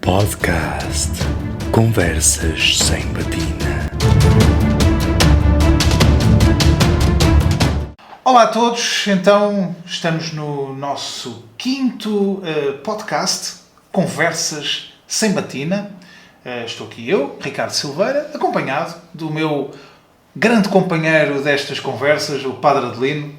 Podcast Conversas sem Batina. Olá a todos, então estamos no nosso quinto podcast Conversas sem Batina. Estou aqui eu, Ricardo Silveira, acompanhado do meu grande companheiro destas conversas, o Padre Adelino.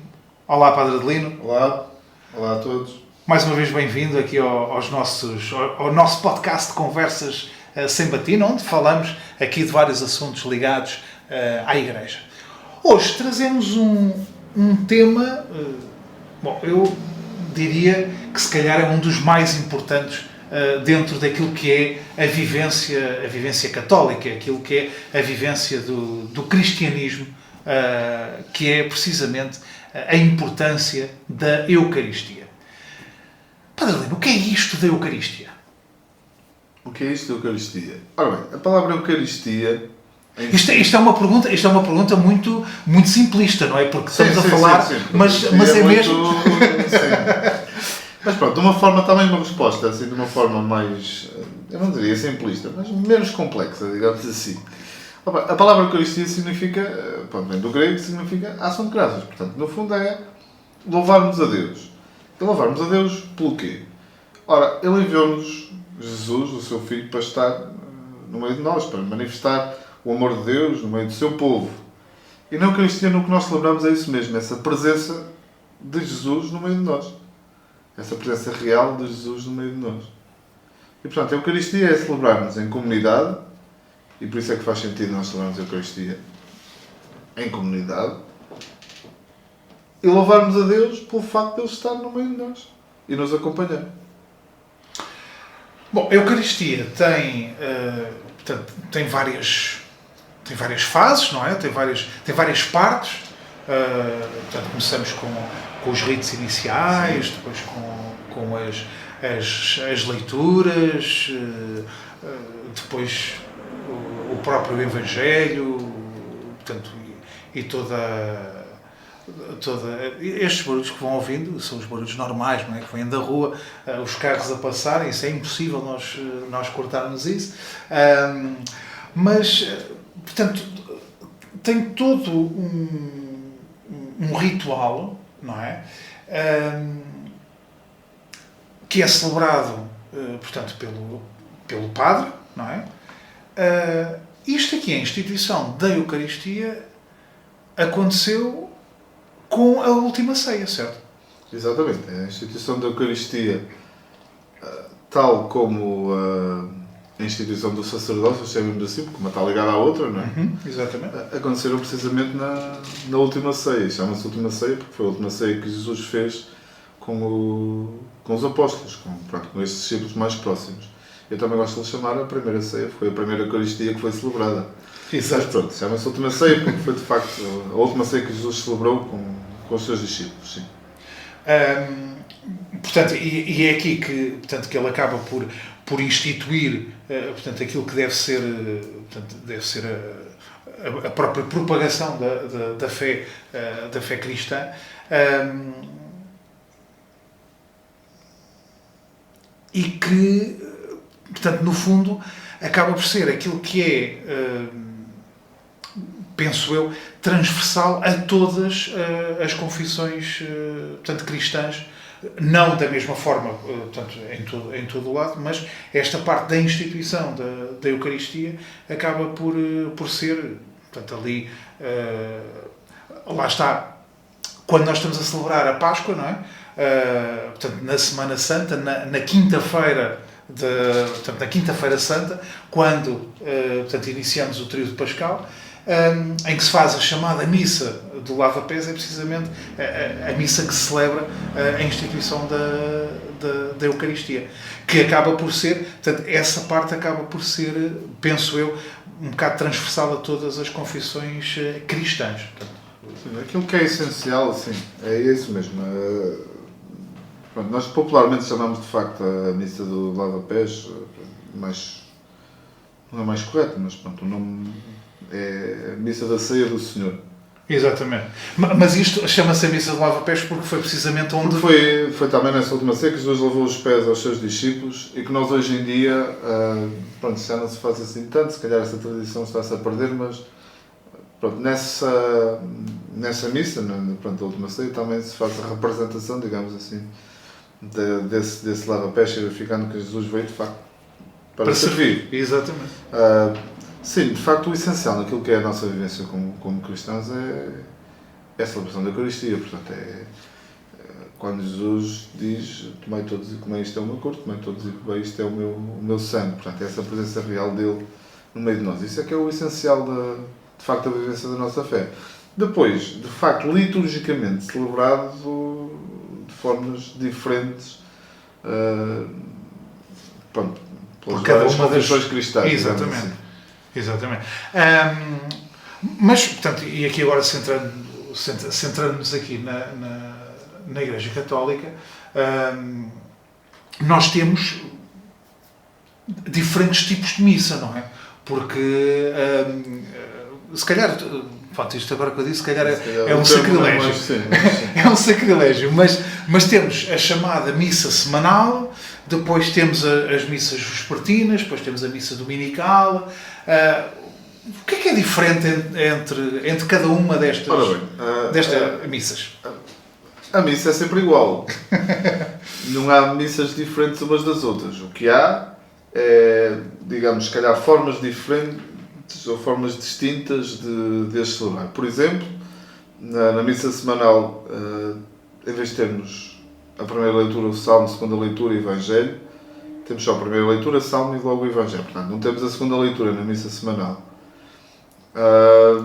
Olá, Padre Adelino. Olá, olá a todos. Mais uma vez bem-vindo aqui ao nosso podcast de Conversas sem Batina, onde falamos aqui de vários assuntos ligados à Igreja. Hoje trazemos um tema, eu diria que se calhar é um dos mais importantes dentro daquilo que é a vivência católica, aquilo que é a vivência do cristianismo, que é precisamente a importância da Eucaristia. Padre Adelino, o que é isto da Eucaristia? O que é isto da Eucaristia? Ora bem, a palavra Eucaristia... Isto é uma pergunta muito, muito simplista, não é? Porque estamos a falar, sim. Mas é muito, mesmo... Sim. Mas pronto, de uma forma também uma resposta, assim, de uma forma mais, eu não diria simplista, mas menos complexa, digamos assim. A palavra Eucaristia significa, pronto, vem do grego, significa ação de graças. Portanto, no fundo é louvarmos a Deus. E louvarmos a Deus pelo quê? Ora, Ele enviou-nos Jesus, o seu Filho, para estar no meio de nós, para manifestar o amor de Deus no meio do seu povo. E na Eucaristia, no que nós celebramos é isso mesmo, essa presença de Jesus no meio de nós. Essa presença real de Jesus no meio de nós. E, portanto, a Eucaristia é celebrarmos em comunidade, e por isso é que faz sentido nós celebrarmos a Eucaristia em comunidade, e louvarmos a Deus pelo facto de Ele estar no meio de nós e nos acompanhar. Bom, a Eucaristia tem várias fases, não é? Tem várias partes. Portanto, começamos com os ritos iniciais, depois com as leituras, depois o próprio Evangelho, portanto, e toda estes barulhos que vão ouvindo são os barulhos normais, não é? Que vêm da rua, os carros a passarem, isso é impossível nós cortarmos isso. Mas, portanto, tem todo um ritual, não é? Que é celebrado, portanto, pelo padre, não é? Isto aqui, a instituição da Eucaristia, aconteceu com a última ceia, certo? Exatamente. A instituição da Eucaristia, tal como a instituição do sacerdócio, chamemos assim, porque uma está ligada à outra, não é? Exatamente. Aconteceram precisamente na última ceia. Chama-se última ceia porque foi a última ceia que Jesus fez com os apóstolos, com estes discípulos mais próximos. Eu também gosto de lhe chamar a primeira ceia, foi a primeira Eucaristia que foi celebrada. Exato. Mas pronto, chama-se última ceia porque foi de facto a última ceia que Jesus celebrou com os seus discípulos. Sim. Portanto, e é aqui que ele acaba por instituir portanto, aquilo que deve ser a própria propagação da fé cristã. E que, portanto, no fundo, acaba por ser aquilo que é, penso eu, transversal a todas as confissões, portanto, cristãs, não da mesma forma, portanto, em todo o lado, mas esta parte da instituição da Eucaristia acaba por ser, portanto, ali, lá está, quando nós estamos a celebrar a Páscoa, não é? Portanto, na Semana Santa, na quinta-feira, portanto, na Quinta-feira Santa, quando portanto, iniciamos o tríodo pascal, em que se faz a chamada missa do lava-pés, é precisamente a missa que celebra a instituição da Eucaristia, que acaba por ser, portanto, essa parte acaba por ser, penso eu, um bocado transversal a todas as confissões cristãs. Portanto, sim, aquilo que é essencial, sim, é isso mesmo. Pronto, nós popularmente chamamos de facto a missa do lava-pés, não é mais correto, mas pronto, o nome é a missa da ceia do Senhor. Exatamente. Mas isto chama-se a missa de lava-pés porque foi precisamente onde... Foi também nessa última ceia que Jesus lavou os pés aos seus discípulos e que nós hoje em dia, pronto, já não se faz assim tanto, se calhar essa tradição está-se a perder, mas pronto, nessa missa, pronto, a última ceia, também se faz a representação, digamos assim, desse lava-pés significando que Jesus veio de facto para servir. Exatamente. Sim, de facto o essencial naquilo que é a nossa vivência como cristãos é a celebração da Eucaristia. Portanto, quando Jesus diz: tomai todos e comei, isto é o meu corpo, tomai todos e comei, isto é o meu sangue. Portanto, é essa presença real dele no meio de nós. Isso é que é o essencial de facto da vivência da nossa fé. Depois, de facto, liturgicamente celebrado de formas diferentes, pronto, pelas várias confissões cristãs. Exatamente. Assim. Exatamente. Mas, portanto, e aqui agora centrando-nos aqui na Igreja Católica, nós temos diferentes tipos de missa, não é? Porque, se calhar, pronto, isto agora que eu disse, se calhar é um sacrilégio. É um sacrilégio, mas temos a chamada missa semanal, depois temos as missas vespertinas, depois temos a missa dominical. O que é diferente entre cada uma destas missas? A missa é sempre igual. Não há missas diferentes umas das outras. O que há é, digamos, se calhar formas diferentes ou formas distintas de as celebrar. Por exemplo, na missa semanal, em vez de termos a primeira leitura, o Salmo, a segunda leitura e o Evangelho, temos só a primeira leitura, Salmo e logo o Evangelho. Portanto, não temos a segunda leitura na missa semanal.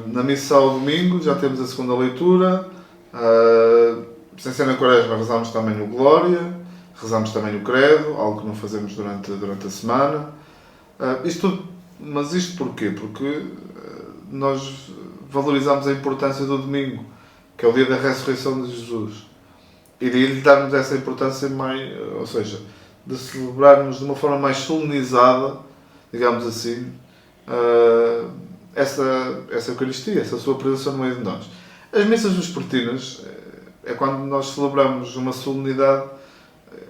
Na missa ao domingo já temos a segunda leitura. Sem ser na Quaresma, rezamos também no Glória, rezamos também no Credo, algo que não fazemos durante a semana. Mas isto porquê? Porque nós valorizamos a importância do domingo, que é o dia da ressurreição de Jesus. E daí lhe darmos essa importância mais, ou seja, de celebrarmos de uma forma mais solenizada, digamos assim, essa Eucaristia, essa sua presença no meio de nós. As missas vespertinas é quando nós celebramos uma solenidade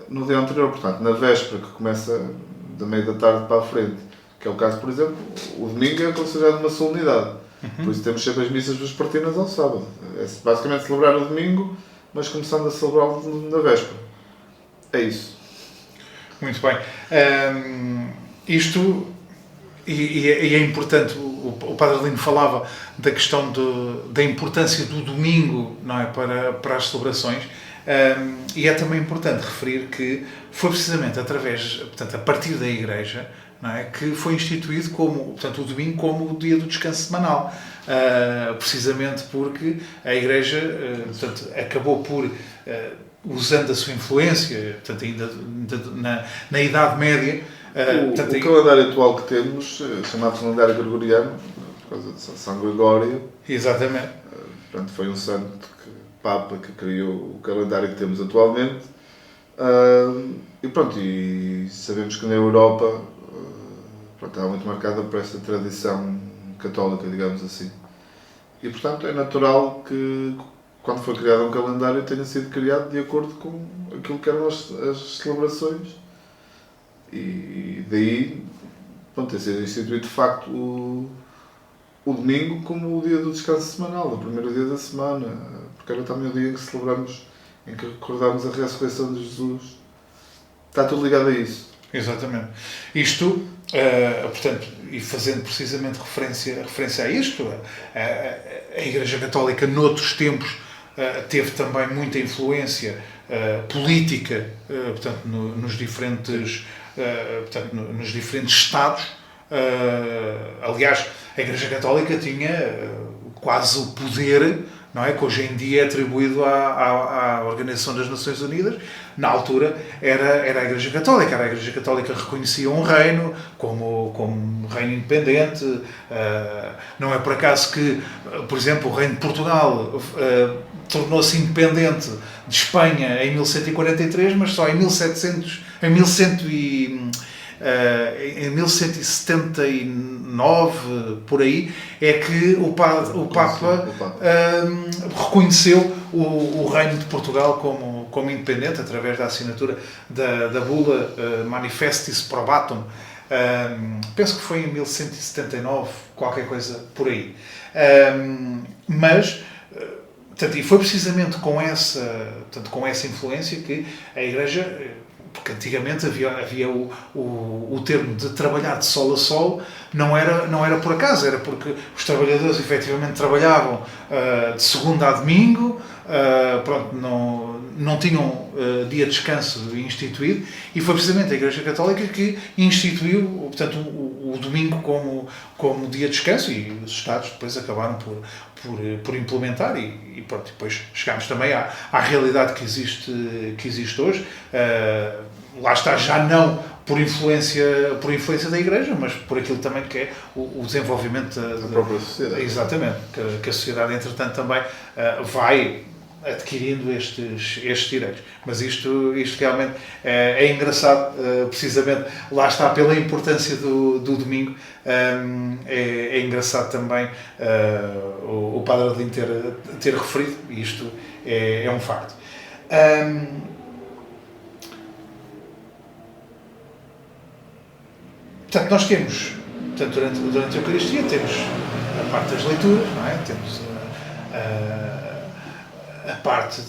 no dia anterior, portanto, na véspera, que começa da meia da tarde para a frente, que é o caso, por exemplo, o domingo é considerado uma solenidade. Por isso temos sempre as missas vespertinas ao sábado. É basicamente celebrar o domingo, mas começando a celebrá-lo na véspera. É isso. Muito bem. Isto, e é importante, o Padre Lino falava da questão da importância do domingo, não é, para as celebrações, e é também importante referir que foi precisamente portanto, a partir da Igreja, não é, que foi instituído portanto, o domingo como o dia do descanso semanal, precisamente porque a Igreja portanto, acabou por, usando a sua influência, portanto, ainda na Idade Média, o calendário atual que temos, chamado calendário gregoriano, por causa de São Gregório. Exatamente. Portanto, foi um santo Papa que criou o calendário que temos atualmente. E pronto, e sabemos que na Europa está muito marcada por esta tradição católica, digamos assim. E portanto é natural que quando foi criado um calendário tenha sido criado de acordo com aquilo que eram as celebrações. E daí, pronto, ter sido instituído de facto o domingo como o dia do descanso semanal, o primeiro dia da semana, porque era também o dia em que celebramos, em que recordamos a ressurreição de Jesus. Está tudo ligado a isso. Exatamente. Isto, portanto, e fazendo precisamente referência a isto, a Igreja Católica noutros tempos teve também muita influência política, portanto, nos diferentes Estados. Aliás, a Igreja Católica tinha quase o poder, não é, que hoje em dia é atribuído à Organização das Nações Unidas. Na altura era a Igreja Católica. A Igreja Católica reconhecia um reino como um reino independente. Não é por acaso que, por exemplo, o reino de Portugal tornou-se independente de Espanha em 1143, mas só em 1100 em 1179, por aí, é que o Papa reconheceu o Reino de Portugal como independente, através da assinatura da bula Manifestis Probatum. Penso que foi em 1179, qualquer coisa por aí. Mas, portanto, e foi precisamente com essa influência que a Igreja, porque antigamente havia o termo de trabalhar de sol a sol, não era por acaso, era porque os trabalhadores efetivamente trabalhavam de segunda a domingo, pronto, não tinham dia de descanso instituído, e foi precisamente a Igreja Católica que instituiu, portanto, o domingo como dia de descanso, e os Estados depois acabaram por implementar, e pronto, depois chegámos também à realidade que existe hoje. Lá está, já não por influência da Igreja, mas por aquilo também que é o desenvolvimento da própria sociedade. Exatamente, que a sociedade, entretanto, também vai adquirindo estes direitos. Mas isto realmente é engraçado, precisamente, lá está, pela importância do domingo, é engraçado também o Padre Adelino ter referido, e isto é um facto. Portanto, nós temos, durante a Eucaristia, temos a parte das leituras, não é? Temos a parte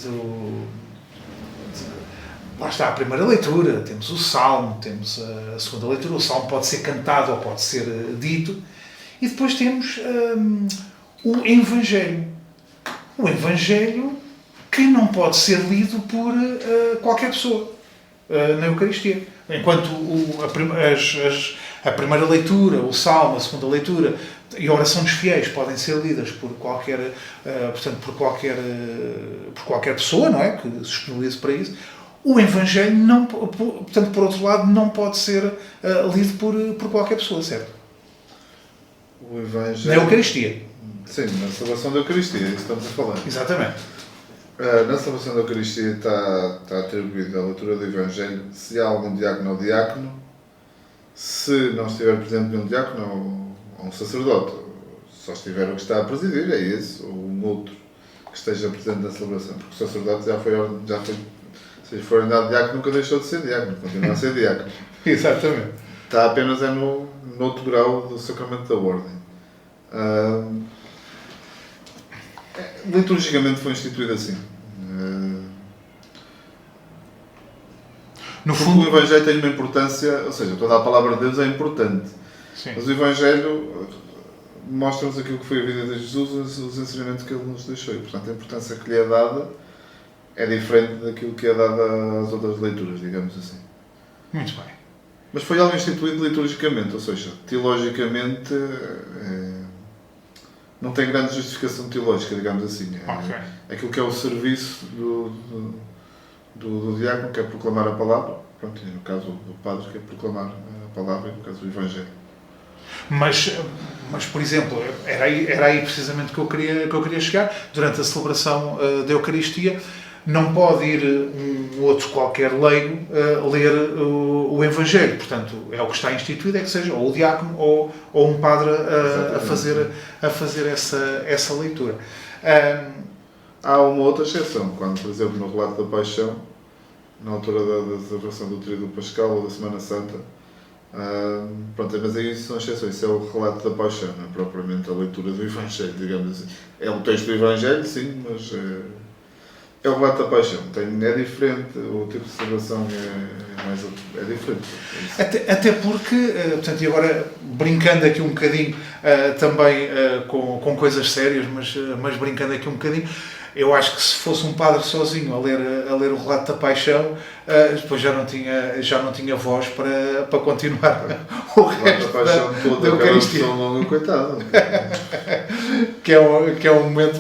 lá está a primeira leitura, temos o Salmo, temos a segunda leitura, o Salmo pode ser cantado ou pode ser dito, e depois temos o Evangelho. O Evangelho que não pode ser lido por qualquer pessoa na Eucaristia. Enquanto a primeira leitura, o Salmo, a segunda leitura e a oração dos fiéis podem ser lidas por qualquer pessoa, não é? Que se disponibilize para isso. O Evangelho, portanto, por outro lado, não pode ser lido por qualquer pessoa, certo? O Evangelho... Na Eucaristia. Sim, na celebração da Eucaristia, é isso que estamos a falar. Exatamente. Na celebração da Eucaristia está atribuída a leitura do Evangelho se há algum diácono ou diácono, se não estiver presente nenhum diácono ou um sacerdote, só estiver o que está a presidir, é esse, ou um outro que esteja presente na celebração, porque o sacerdote se lhe for ordenado diácono, nunca deixou de ser diácono, continua a ser diácono. Exatamente. Está apenas no outro grau do sacramento da ordem. Liturgicamente foi instituído assim. No porque fundo, o Evangelho tem uma importância, ou seja, toda a palavra de Deus é importante. sim. Mas o Evangelho mostra-nos aquilo que foi a vida de Jesus, os ensinamentos que ele nos deixou. E, portanto, a importância que lhe é dada é diferente daquilo que é dada às outras leituras, digamos assim. Muito bem. Mas foi algo instituído liturgicamente, ou seja, teologicamente não tem grande justificação teológica, digamos assim. Okay. Aquilo que é o serviço do diácono, que é proclamar a palavra, pronto, e no caso do padre, que é proclamar a palavra, e no caso do Evangelho. Mas por exemplo, era aí precisamente que eu queria chegar. Durante a celebração da Eucaristia, não pode ir um outro qualquer leigo ler o Evangelho. Portanto, é o que está instituído, é que seja ou o diácono ou um padre a fazer essa leitura. Há uma outra exceção, quando, por exemplo, no relato da Paixão, na altura da celebração do Tríduo Pascal ou da Semana Santa, pronto, mas aí são exceções, isso é o relato da Paixão, não é propriamente a leitura do Evangelho, digamos assim. É um texto do Evangelho, sim, mas é o relato da Paixão, é diferente, o tipo de celebração é diferente. Até porque, portanto, e agora brincando aqui um bocadinho também com coisas sérias, mas brincando aqui um bocadinho, eu acho que se fosse um padre sozinho a ler o relato da Paixão, depois já não tinha voz para continuar o resto da Eucaristia. Longa, coitado. que é um momento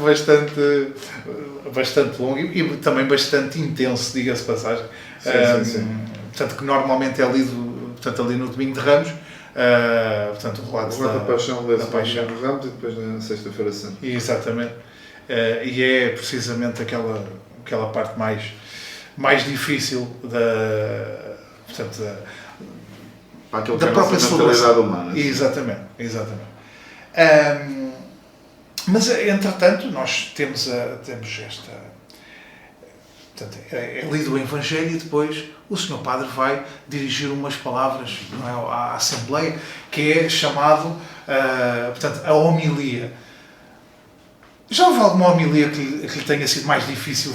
bastante longo e também bastante intenso, diga-se passagem. Sim. Portanto, que normalmente é lido, portanto, ali no Domingo de Ramos. Portanto, o relato da Paixão lê-se da Paixão no Ramos e depois na Sexta-feira Santa. Exatamente. E é precisamente aquela parte mais difícil para aquilo que da é a nossa própria mentalidade celebração. humana. Sim. Exatamente, exatamente. Mas, entretanto, nós temos esta... Portanto, é lido o Evangelho e depois o Sr. Padre vai dirigir umas palavras, não é, à Assembleia, que é chamado, portanto, a homilia. Já houve alguma homilia que lhe tenha sido mais difícil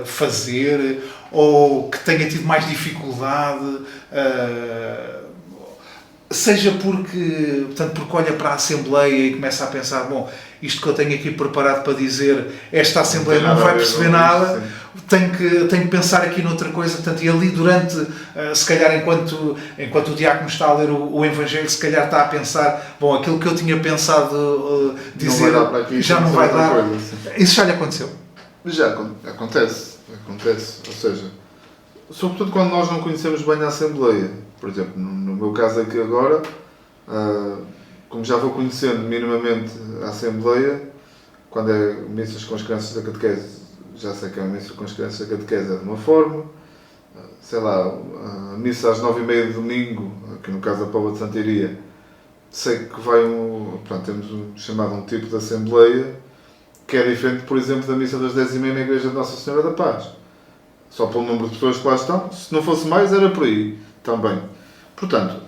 fazer, ou que tenha tido mais dificuldade, seja porque olha para a Assembleia e começa a pensar, bom, isto que eu tenho aqui preparado para dizer, esta Assembleia não vai perceber nada, tenho que pensar aqui noutra coisa, portanto, e ali durante, se calhar enquanto o diácono está a ler o Evangelho, se calhar está a pensar, bom, aquilo que eu tinha pensado dizer, já não vai dar. Isso já lhe aconteceu? Já acontece, ou seja, sobretudo quando nós não conhecemos bem a Assembleia. Por exemplo, no meu caso aqui agora, como já vou conhecendo minimamente a Assembleia, quando é missas com as crianças da catequese, já sei que a missa com as crianças da catequese é de uma forma, sei lá, a missa às 9h30 de domingo, aqui no caso da Póvoa de Santa Iria, sei que vai temos chamado um tipo de Assembleia que é diferente, por exemplo, da missa das 10h30 na Igreja de Nossa Senhora da Paz. Só pelo número de pessoas que lá estão, se não fosse mais era por aí também. Portanto,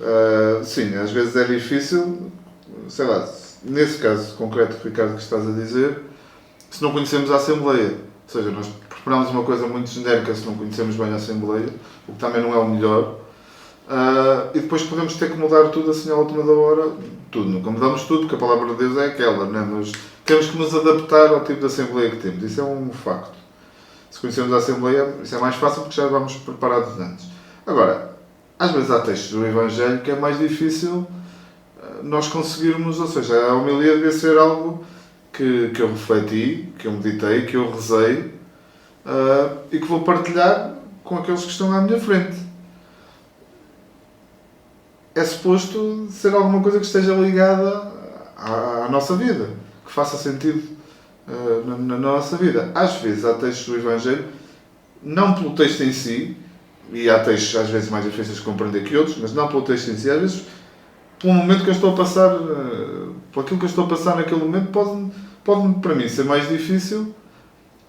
sim, às vezes é difícil, sei lá, nesse caso concreto, Ricardo, que estás a dizer, se não conhecemos a Assembleia, ou seja, nós preparamos uma coisa muito genérica se não conhecemos bem a Assembleia, o que também não é o melhor, e depois podemos ter que mudar tudo assim à última da hora, tudo, nunca mudamos tudo, porque a palavra de Deus é aquela, não é? Mas temos que nos adaptar ao tipo de Assembleia que temos, isso é um facto. Se conhecemos a Assembleia, isso é mais fácil porque já vamos preparados antes. Agora, às vezes há textos do Evangelho que é mais difícil nós conseguirmos, ou seja, a homilia deve ser algo que eu refleti, que eu meditei, que eu rezei e que vou partilhar com aqueles que estão à minha frente. É suposto ser alguma coisa que esteja ligada à nossa vida, que faça sentido na nossa vida. Às vezes há textos do Evangelho, não pelo texto em si, e há textos às vezes mais difíceis de compreender que outros, mas não pelo texto em si, às vezes pelo momento que eu estou a passar, por aquilo que eu estou a passar naquele momento, pode para mim ser mais difícil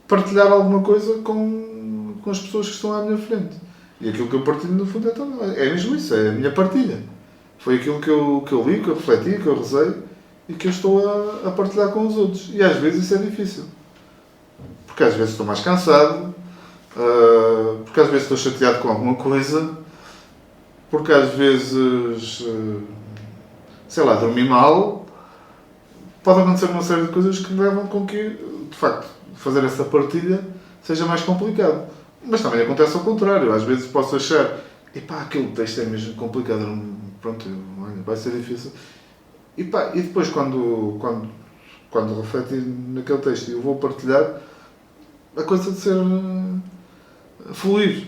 partilhar alguma coisa com as pessoas que estão à minha frente. E aquilo que eu partilho no fundo é mesmo isso, é a minha partilha. Foi aquilo que eu li, que eu refleti, que eu rezei e que eu estou a partilhar com os outros. E às vezes isso é difícil. Porque às vezes estou mais cansado, porque às vezes estou chateado com alguma coisa, porque às vezes, sei lá, dormi mal. Pode acontecer uma série de coisas que levam com que, de facto, fazer essa partilha seja mais complicado. Mas também acontece ao contrário. Às vezes posso achar, aquele texto é mesmo complicado, pronto, vai ser difícil. E depois quando refleti naquele texto e eu vou partilhar, a coisa de ser fluir.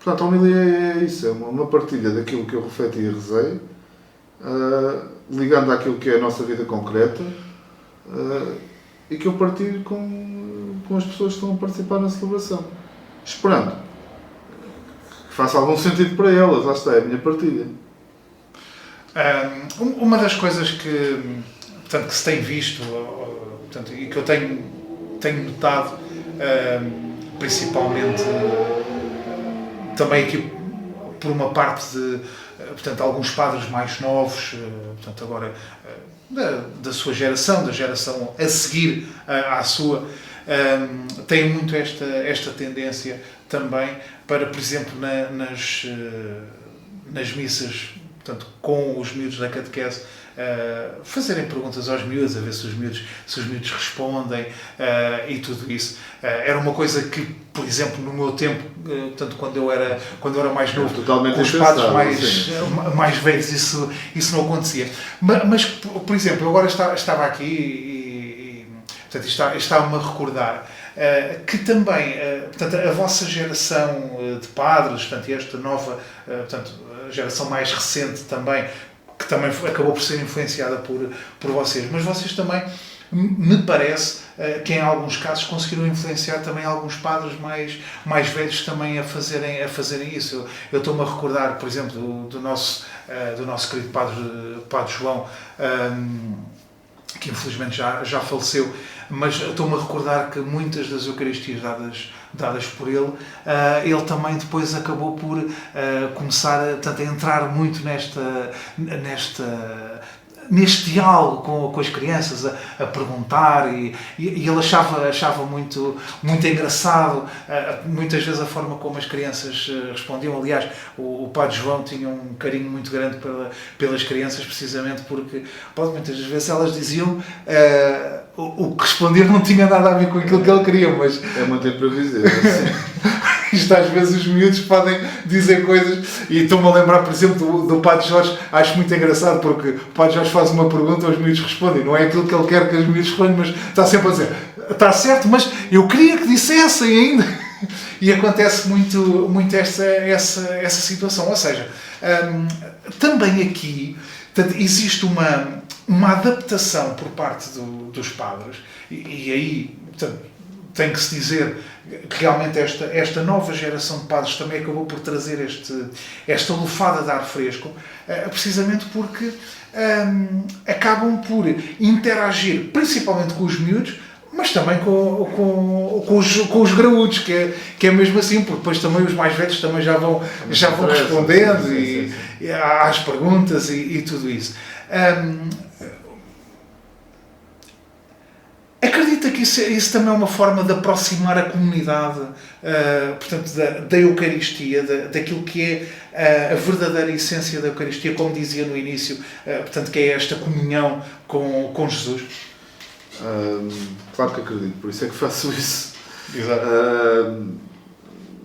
Portanto, a homilia é isso, é uma partilha daquilo que eu refleti e rezei, ligando àquilo que é a nossa vida concreta, e que eu partilho com as pessoas que estão a participar na celebração, esperando que faça algum sentido para elas. Lá está, é a minha partilha. Uma das coisas que se tem visto, e que eu tenho notado, principalmente também aqui por uma parte de alguns padres mais novos, agora da sua geração, da geração a seguir à sua, têm muito esta tendência também para, por exemplo, nas missas, com os miúdos da catequese, fazerem perguntas aos miúdos, a ver se os miúdos respondem, e tudo isso. Era uma coisa que, por exemplo, no meu tempo, quando eu era mais novo, com os padres mais velhos, isso não acontecia. Mas, por exemplo, eu agora estava aqui e está-me a recordar que também, a vossa geração de padres, e esta nova, a geração mais recente também, que também acabou por ser influenciada por vocês, mas vocês também me parece que em alguns casos conseguiram influenciar também alguns padres mais velhos também a fazerem isso. Eu estou-me a recordar, por exemplo, do nosso querido padre João, que infelizmente já faleceu, mas estou-me a recordar que muitas das Eucaristias dadas por ele, ele também depois acabou por começar a entrar muito neste diálogo com as crianças, a perguntar, e ele achava muito engraçado muitas vezes a forma como as crianças respondiam. Aliás, o Padre João tinha um carinho muito grande pelas crianças, precisamente porque muitas vezes elas diziam o que responder não tinha nada a ver com aquilo que ele queria, mas... É muito imprevisível, sim. Isto às vezes os miúdos podem dizer coisas, e estou-me a lembrar, por exemplo, do Padre Jorge. Acho muito engraçado porque o Padre Jorge faz uma pergunta, os miúdos respondem, não é aquilo que ele quer que os miúdos respondam, mas está sempre a dizer, está certo, mas eu queria que dissessem ainda. E acontece muito essa situação, ou seja, também aqui existe uma adaptação por parte dos padres, e aí, portanto, tem que se dizer que realmente esta nova geração de padres também acabou por trazer esta lufada de ar fresco, precisamente porque acabam por interagir principalmente com os miúdos, mas também com os graúdos, que é mesmo assim, porque depois também os mais velhos também já vão respondendo e às perguntas e tudo isso. Acredita que isso também é uma forma de aproximar a comunidade, portanto, da Eucaristia, daquilo que é a verdadeira essência da Eucaristia, como dizia no início, portanto, que é esta comunhão com Jesus? Claro que acredito, por isso é que faço isso. Exato.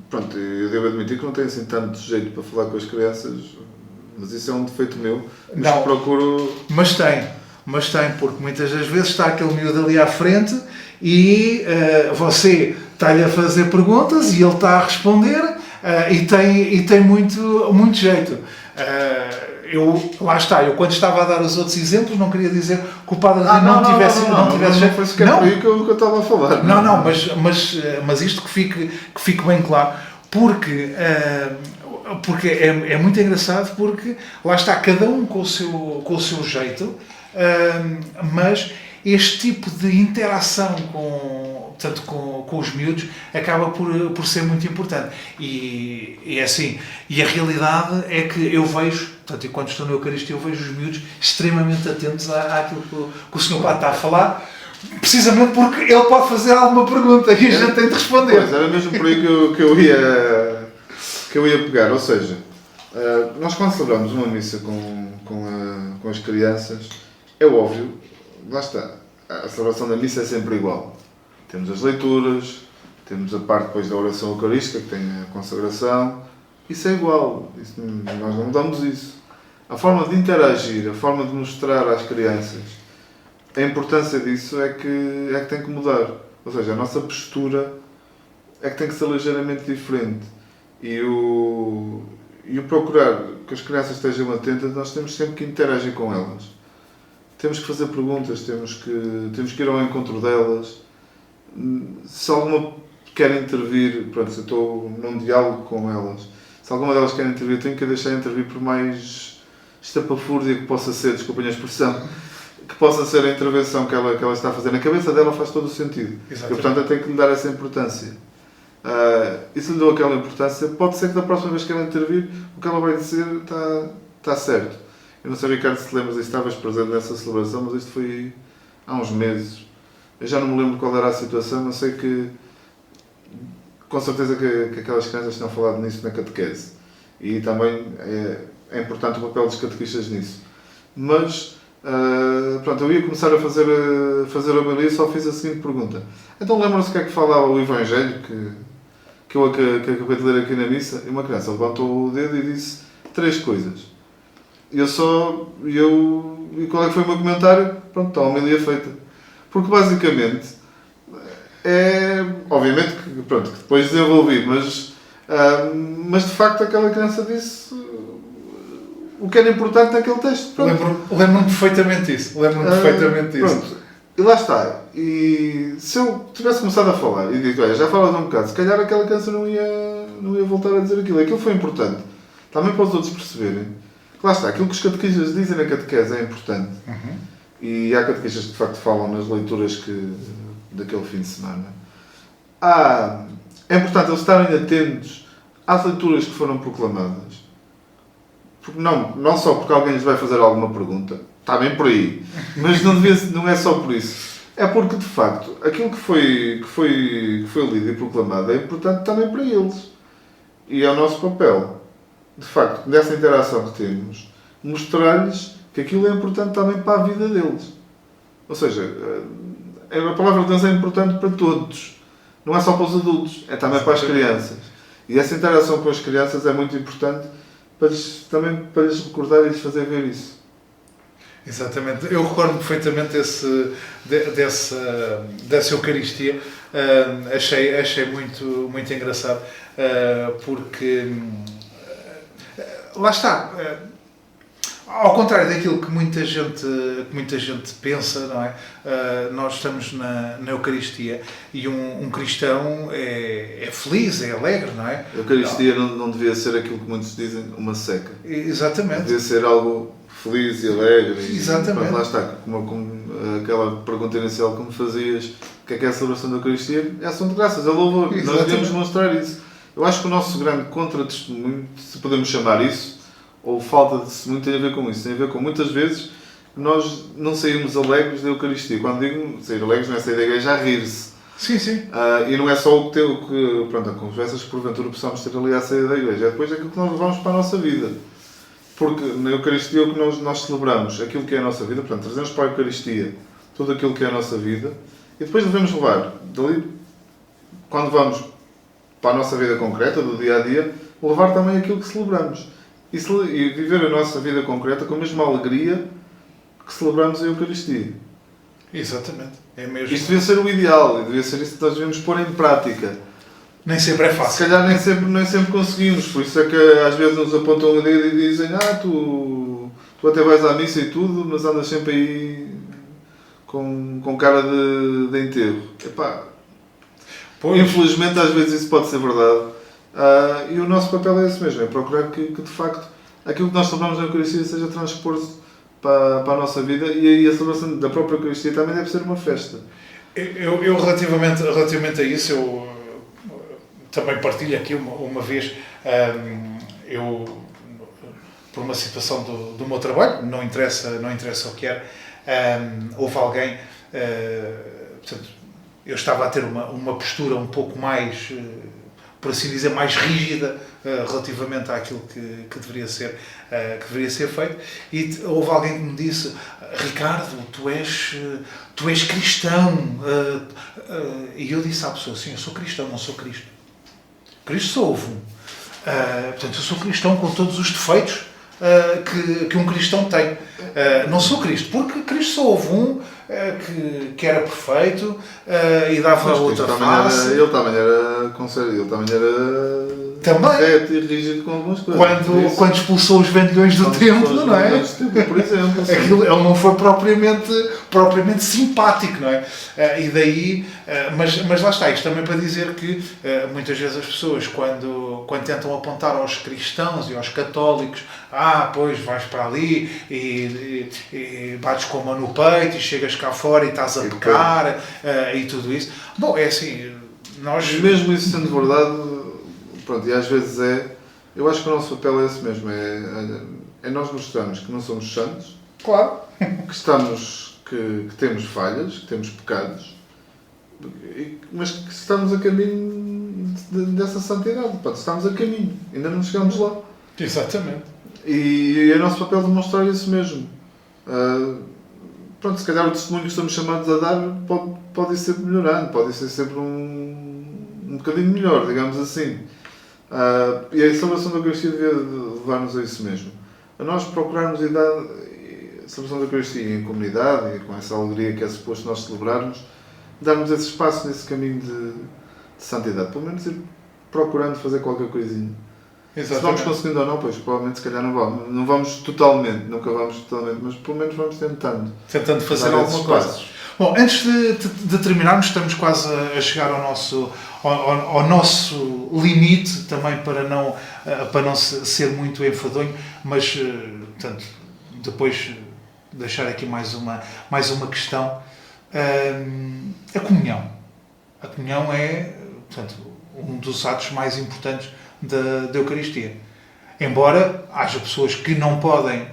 Pronto, eu devo admitir que não tenho assim tanto jeito para falar com as crianças, mas isso é um defeito meu. Não, procuro... Mas tem, porque muitas das vezes está aquele miúdo ali à frente e você está-lhe a fazer perguntas e ele está a responder e tem muito jeito. Eu quando estava a dar os outros exemplos não queria dizer que o padre não tivesse jeito. Não foi sequer por aí que eu estava a falar. Não, mas isto que fique bem claro, porque é muito engraçado, porque lá está cada um com o seu jeito, mas este tipo de interação com os miúdos acaba por ser muito importante. E é assim, e a realidade é que eu vejo, portanto, enquanto estou na Eucaristia, eu vejo os miúdos extremamente atentos àquilo que o Sr. Padre está a falar, precisamente porque ele pode fazer alguma pergunta e a gente tem de responder. Pois, era mesmo por aí que eu ia pegar, ou seja, nós quando celebramos uma missa com as crianças, é óbvio, lá está, a celebração da missa é sempre igual. Temos as leituras, temos a parte depois da oração eucarística, que tem a consagração, isso é igual, nós não mudamos isso. A forma de interagir, a forma de mostrar às crianças a importância disso é que tem que mudar. Ou seja, a nossa postura é que tem que ser ligeiramente diferente. E o procurar que as crianças estejam atentas, nós temos sempre que interagir com elas. Temos que fazer perguntas, temos que ir ao encontro delas. Se alguma quer intervir, pronto, se eu estou num diálogo com elas, se alguma delas quer intervir, eu tenho que a deixar intervir por mais estapafúrdia que possa ser, desculpem a expressão, que possa ser a intervenção que ela está a fazer. Na cabeça dela faz todo o sentido. Exatamente. E, portanto, eu tenho que lhe dar essa importância. E se lhe dou aquela importância, pode ser que da próxima vez que ela intervir, o que ela vai dizer está certo. Eu não sei, Ricardo, se te lembras, estavas presente nessa celebração, mas isto foi há uns meses. Eu já não me lembro qual era a situação, mas sei que, com certeza que aquelas crianças tinham falado nisso na catequese. E também é importante o papel dos catequistas nisso. Mas, pronto, eu ia começar a fazer a homilia e só fiz a seguinte pergunta. Então lembram-se o que é que falava o Evangelho, que eu acabei de ler aqui na missa? E uma criança levantou o dedo e disse 3 coisas. E qual é que foi o meu comentário? Pronto, está a homilia feita. Porque basicamente, obviamente que depois desenvolvi, mas de facto aquela criança disse o que era importante naquele texto. Lembro-me perfeitamente disso. Pronto. E lá está. E se eu tivesse começado a falar e digo, olha, já falas um bocado, se calhar aquela criança não ia voltar a dizer aquilo. Aquilo foi importante. Também para os outros perceberem. Lá está, aquilo que os catequistas dizem na catequese é importante. E há catequistas que de facto falam nas leituras daquele fim de semana. É importante eles estarem atentos às leituras que foram proclamadas. Porque não só porque alguém lhes vai fazer alguma pergunta, está bem por aí, mas não é só por isso. É porque, de facto, aquilo que foi lido e proclamado é importante também para eles. E é o nosso papel, de facto, nessa interação que temos, mostrar-lhes que aquilo é importante também para a vida deles. Ou seja, a palavra de Deus é importante para todos. Não é só para os adultos, é também para as crianças. E essa interação com as crianças é muito importante também para lhes recordar e lhes fazer ver isso. Exatamente. Eu recordo perfeitamente dessa Eucaristia. Achei muito engraçado, porque lá está. Ao contrário daquilo que muita gente pensa, não é? Nós estamos na Eucaristia e um cristão é feliz, é alegre, não é? A Eucaristia não devia ser aquilo que muitos dizem, uma seca. Exatamente. Devia ser algo feliz e alegre. Exatamente. Mas lá está, como aquela pergunta inicial que me fazias, o que é a celebração da Eucaristia? É ação de graças, é louvor. Exatamente. Nós devemos mostrar isso. Eu acho que o nosso grande contra-testemunho, se podemos chamar isso, ou falta de testemunho, tem a ver com isso. Tem a ver com muitas vezes nós não saímos alegres da Eucaristia. Quando digo sair alegres, não é sair da igreja a rir-se. Sim. E não é só o que pronto, com conversas que porventura possamos ter ali à saída da igreja. É depois aquilo que nós levamos para a nossa vida. Porque na Eucaristia o que nós celebramos, aquilo que é a nossa vida, portanto, trazemos para a Eucaristia tudo aquilo que é a nossa vida e depois devemos levar dali, quando vamos para a nossa vida concreta, do dia a dia, levar também aquilo que celebramos. E viver a nossa vida concreta com a mesma alegria que celebramos a Eucaristia. Exatamente. É mesmo. Isto devia ser o ideal, e devia ser isso que nós devemos pôr em prática. Nem sempre é fácil. Se calhar nem sempre conseguimos, por isso é que às vezes nos apontam o dedo e dizem tu até vais à missa e tudo, mas andas sempre aí com cara de enterro. Epá, infelizmente às vezes isso pode ser verdade. E o nosso papel é esse mesmo, é procurar que de facto aquilo que nós celebramos na Eucaristia seja transposto para a nossa vida, e a celebração da própria Eucaristia também deve ser uma festa. Eu relativamente a isso, eu também partilho aqui uma vez, eu, por uma situação do meu trabalho, não interessa o que era, houve alguém, portanto, eu estava a ter uma postura um pouco mais, por assim dizer, mais rígida relativamente àquilo que deveria ser feito, e houve alguém que me disse: Ricardo, tu és cristão, e eu disse à pessoa: sim, eu sou cristão, não sou Cristo. Cristo sou um. Portanto, eu sou cristão com todos os defeitos que um cristão tem. Não sou Cristo, porque Cristo só houve um que era perfeito e dava outra face. Ele também era reto e rígido com algumas coisas. Quando expulsou os vendilhões do templo, não é? Por exemplo. Aquilo, ele não foi propriamente simpático, não é? E daí, mas lá está, isto também para dizer que muitas vezes as pessoas, quando tentam apontar aos cristãos e aos católicos, pois vais para ali e bates com a mão no peito e chegas cá fora e estás a pecar e tudo isso. Bom, é assim, nós... Mesmo isso sendo verdade, pronto, e às vezes eu acho que o nosso papel é esse mesmo, é nós mostrarmos que não somos santos, claro, que temos falhas, que temos pecados, mas que estamos a caminho dessa santidade, estamos a caminho, ainda não chegamos lá. Exatamente. E é o nosso papel demonstrar isso mesmo. Pronto, se calhar o testemunho que estamos chamados a dar pode ir sempre melhorando, pode ser sempre um bocadinho melhor, digamos assim. E a celebração da Eucaristia devia levar-nos a isso mesmo. A nós procurarmos e dar a celebração da Eucaristia em comunidade e com essa alegria que é suposto nós celebrarmos, darmos esse espaço nesse caminho de santidade. Pelo menos ir procurando fazer qualquer coisinha. Exatamente. Se vamos conseguindo ou não, pois provavelmente se calhar não vamos. Não vamos totalmente, nunca vamos totalmente, mas pelo menos vamos tentando. Tentando fazer alguma coisa. Bom, antes de terminarmos, estamos quase a chegar ao nosso limite, também para não ser muito enfadonho, mas, portanto, depois deixar aqui mais uma questão. A comunhão. A comunhão é, portanto, um dos atos mais importantes da Eucaristia. Embora haja pessoas que não podem,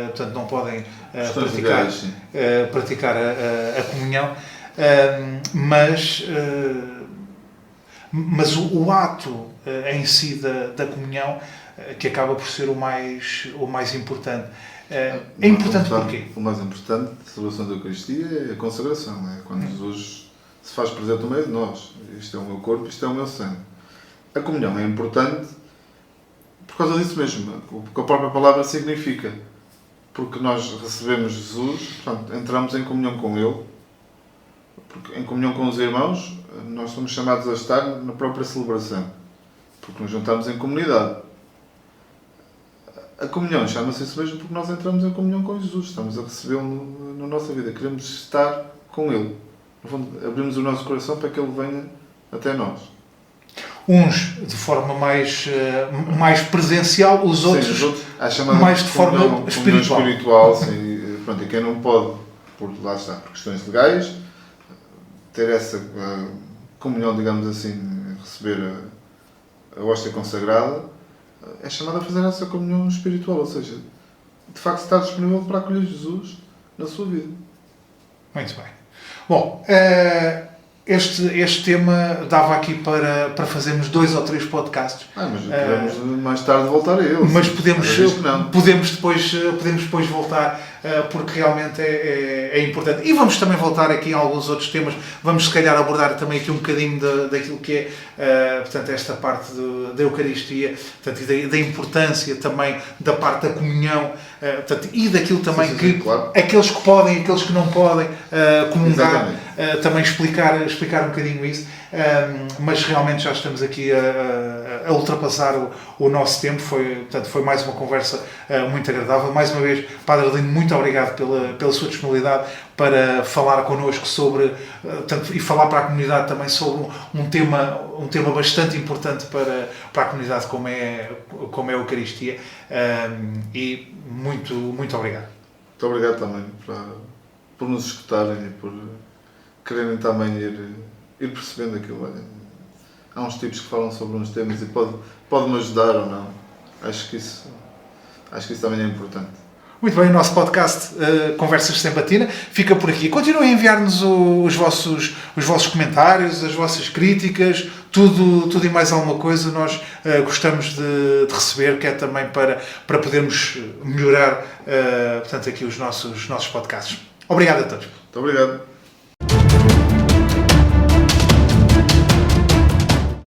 portanto, não podem praticar a comunhão, mas o ato em si da comunhão que acaba por ser o mais importante. É importante porquê? O mais importante da celebração da Eucaristia é a consagração, é quando Jesus se faz presente no meio de nós. Isto é o meu corpo, isto é o meu sangue. A comunhão é importante por causa disso mesmo, o que a própria palavra significa. Porque nós recebemos Jesus, portanto, entramos em comunhão com Ele, porque em comunhão com os irmãos, nós somos chamados a estar na própria celebração, porque nos juntamos em comunidade. A comunhão chama-se isso mesmo porque nós entramos em comunhão com Jesus, estamos a recebê-lo na nossa vida, queremos estar com Ele. No fundo, abrimos o nosso coração para que Ele venha até nós. Uns de forma mais presencial, os outros mais de forma espiritual. Sim. Pronto, e quem não pode, lá está, por questões legais, ter essa comunhão, digamos assim, receber a hóstia consagrada, é chamado a fazer essa comunhão espiritual, ou seja, de facto estar disponível para acolher Jesus na sua vida. Muito bem. Bom, este tema dava aqui para fazermos 2 ou 3 podcasts. Mas podemos mais tarde voltar a ele. Mas podemos depois voltar, porque realmente é importante. E vamos também voltar aqui a alguns outros temas. Vamos se calhar abordar também aqui um bocadinho daquilo que é, portanto, esta parte da Eucaristia, portanto, e da importância também da parte da comunhão, portanto, e daquilo também claro. Aqueles que podem e aqueles que não podem comungar, também explicar um bocadinho isso. Mas realmente já estamos aqui a ultrapassar o nosso tempo. Foi mais uma conversa muito agradável. Mais uma vez, Padre Adelino, muito obrigado pela sua disponibilidade para falar connosco sobre, e falar para a comunidade também sobre um tema bastante importante para a comunidade como é a Eucaristia. E muito obrigado. Muito obrigado também por nos escutarem e por quererem também ir percebendo aquilo. Olha, há uns tipos que falam sobre uns temas e pode-me ajudar ou não. Acho que isso também é importante. Muito bem, o nosso podcast Conversas Sem Batina fica por aqui. Continuem a enviar-nos os vossos comentários, as vossas críticas, tudo e mais alguma coisa. Nós gostamos de receber, que é também para podermos melhorar portanto, aqui os nossos podcasts. Obrigado a todos. Muito obrigado.